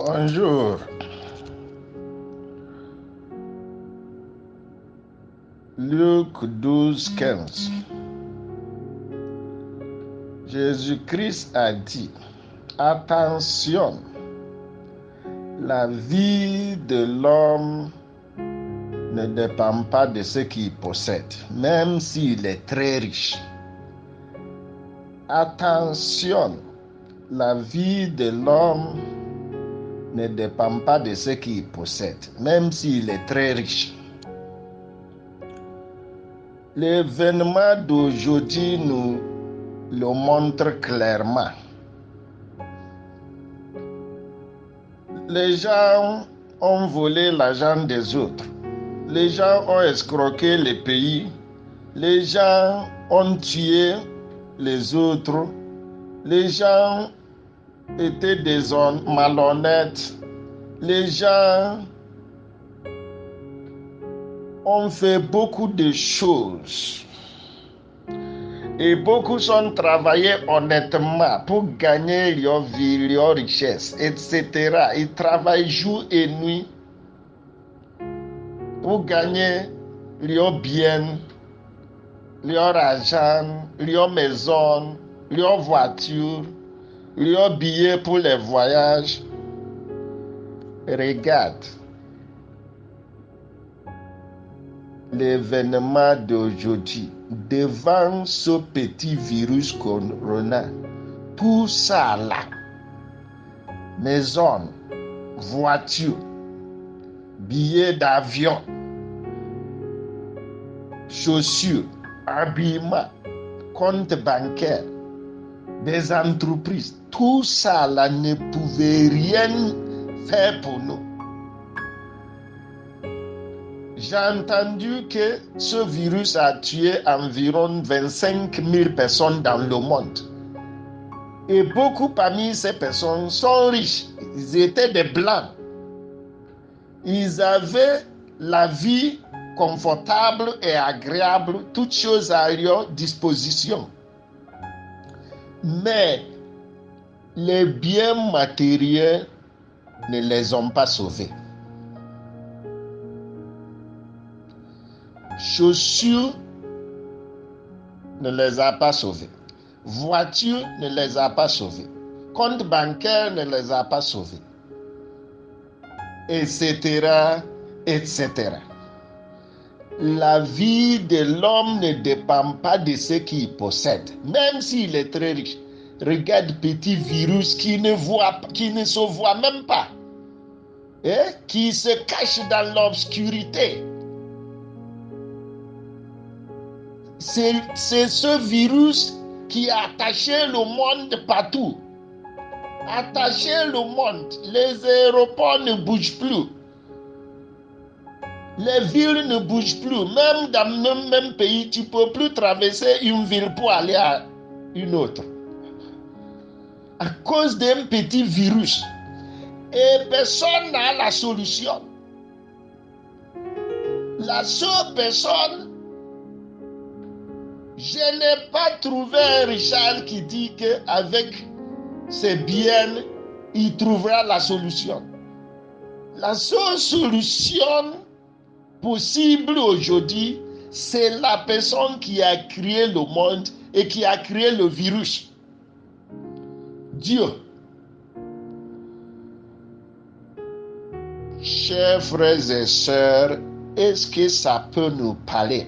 Bonjour. Luc 12:15. Jésus-Christ a dit, attention, la vie de l'homme ne dépend pas de ce qu'il possède, même s'il est très riche. Attention, la vie de l'homme ne dépend pas de ce qu'il possède, même s'il est très riche. L'événement d'aujourd'hui nous le montre clairement. Les gens ont volé l'argent des autres. Les gens ont escroqué les pays. Les gens ont tué les autres. Les gens étaient malhonnêtes. Les gens ont fait beaucoup de choses. Et beaucoup sont travaillés honnêtement pour gagner leur vie, leur richesse, etc. Ils travaillent jour et nuit pour gagner leur bien, leur argent, leur maison, leur voiture, leurs billets pour les voyages. Regarde l'événement d'aujourd'hui. Devant ce petit virus corona, tout ça là, maison, voiture, billets d'avion, chaussures, habillement, compte bancaire, des entreprises, tout ça là ne pouvait rien faire pour nous. J'ai entendu que ce virus a tué environ 25 000 personnes dans le monde. Et beaucoup parmi ces personnes sont riches. Ils étaient des blancs. Ils avaient la vie confortable et agréable, toutes choses à leur disposition. Mais les biens matériels ne les ont pas sauvés. Chaussures ne les a pas sauvés. Voiture ne les a pas sauvés. Compte bancaire ne les a pas sauvés. Etc. etc. La vie de l'homme ne dépend pas de ce qu'il possède, même s'il est très riche. Regarde petit virus qui ne se voit même pas, qui se cache dans l'obscurité. C'est ce virus qui a attaché le monde partout. Attaché le monde. Les aéroports ne bougent plus. Les villes ne bougent plus. Même dans le même pays, tu ne peux plus traverser une ville pour aller à une autre. À cause d'un petit virus. Et personne n'a la solution. La seule personne, je n'ai pas trouvé un Richard qui dit qu'avec ses biens, il trouvera la solution. La seule solution possible aujourd'hui, c'est la personne qui a créé le monde et qui a créé le virus. Dieu. Chers frères et sœurs, est-ce que ça peut nous parler?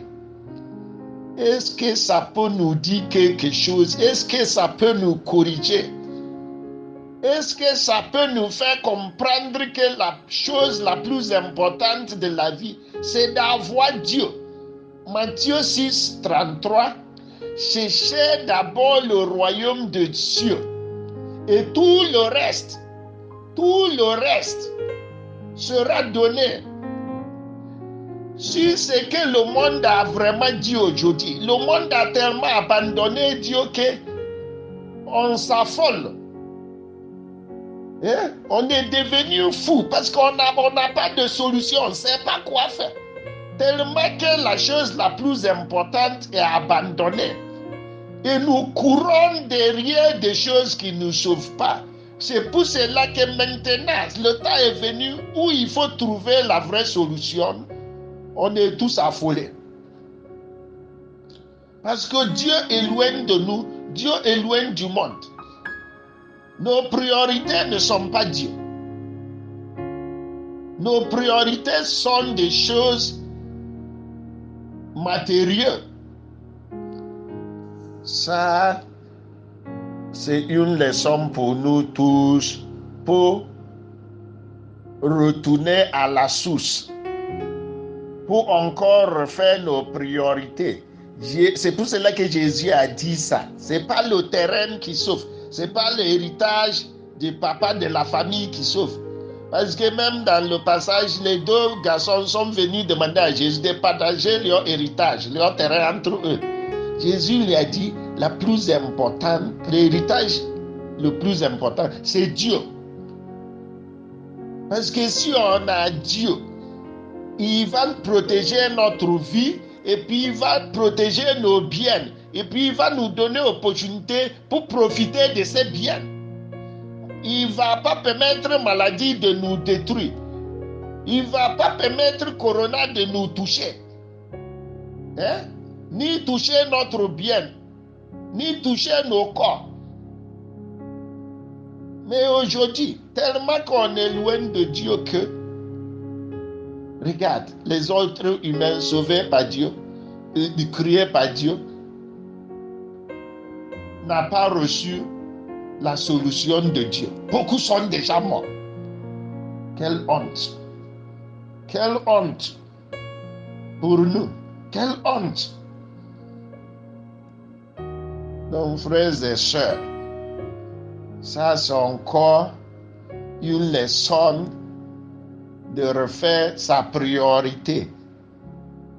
Est-ce que ça peut nous dire quelque chose? Est-ce que ça peut nous corriger? Est-ce que ça peut nous faire comprendre que la chose la plus importante de la vie, c'est d'avoir Dieu? Matthieu 6, 33. Cherchez d'abord le royaume de Dieu. Et tout le reste sera donné. Si c'est que le monde a vraiment dit aujourd'hui, le monde a tellement abandonné Dieu qu'on s'affole. On est devenu fou parce qu'on n'a pas de solution, on ne sait pas quoi faire. Tellement que la chose la plus importante est abandonnée. Et nous courons derrière des choses qui ne nous sauvent pas. C'est pour cela que maintenant, le temps est venu où il faut trouver la vraie solution. On est tous affolés. Parce que Dieu est loin de nous, Dieu est loin du monde. Nos priorités ne sont pas Dieu. Nos priorités sont des choses matérielles. Ça, c'est une leçon pour nous tous, pour retourner à la source, pour encore refaire nos priorités. C'est pour cela que Jésus a dit ça. Ce n'est pas le terrain qui souffre, ce n'est pas l'héritage du papa de la famille qui souffre. Parce que même dans le passage, les deux garçons sont venus demander à Jésus de partager leur héritage, leur terrain entre eux. Jésus lui a dit, la plus importante, l'héritage le plus important, c'est Dieu. Parce que si on a Dieu, il va protéger notre vie, et puis il va protéger nos biens, et puis il va nous donner l'opportunité pour profiter de ces biens. Il ne va pas permettre la maladie de nous détruire. Il ne va pas permettre Corona de nous toucher. Hein? Ni toucher notre bien, ni toucher nos corps. Mais aujourd'hui, tellement qu'on est loin de Dieu que, regarde, les autres humains sauvés par Dieu, créés par Dieu, n'ont pas reçu la solution de Dieu. Beaucoup sont déjà morts. Quelle honte. Quelle honte pour nous. Quelle honte. Donc, frères et sœurs, ça c'est encore une leçon de refaire sa priorité.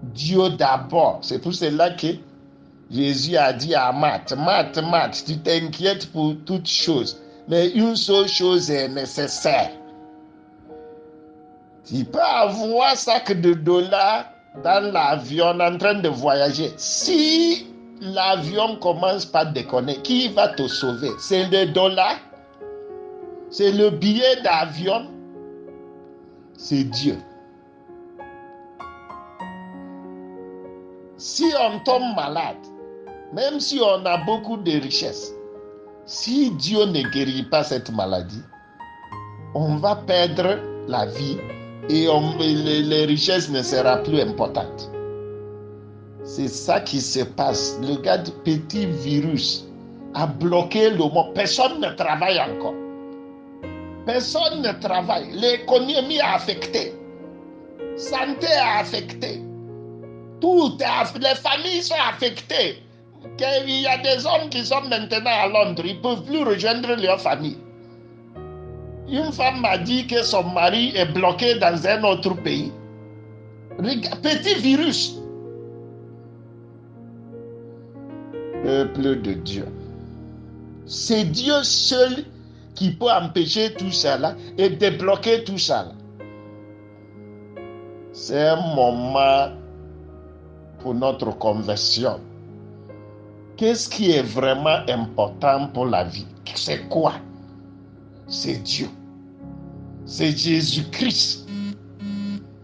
Dieu d'abord. C'est pour cela que Jésus a dit à Marthe, tu t'inquiètes pour toutes choses, mais une seule chose est nécessaire. Tu peux avoir $1 sac dans l'avion en train de voyager. Si l'avion commence par déconner, qui va te sauver? C'est le dollar? C'est le billet d'avion? C'est Dieu. Si on tombe malade, même si on a beaucoup de richesses, si Dieu ne guérit pas cette maladie, on va perdre la vie et les richesses ne seront plus importantes. C'est ça qui se passe. Le gars de petit virus a bloqué le monde. Personne ne travaille encore. Personne ne travaille. L'économie a affecté. Santé a affecté. Tout, les familles sont affectées. Il y a des hommes qui sont maintenant à Londres, ils ne peuvent plus rejoindre leur famille. Une femme m'a dit que son mari est bloqué dans un autre pays. Petit virus. Peuple de Dieu. C'est Dieu seul qui peut empêcher tout ça là et débloquer tout ça là. C'est un moment pour notre conversion. Qu'est-ce qui est vraiment important pour la vie? C'est quoi? C'est Dieu. C'est Jésus-Christ.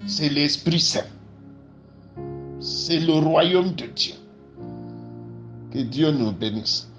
C'est l'Esprit Saint. C'est le royaume de Dieu. Que Dieu nous bénisse.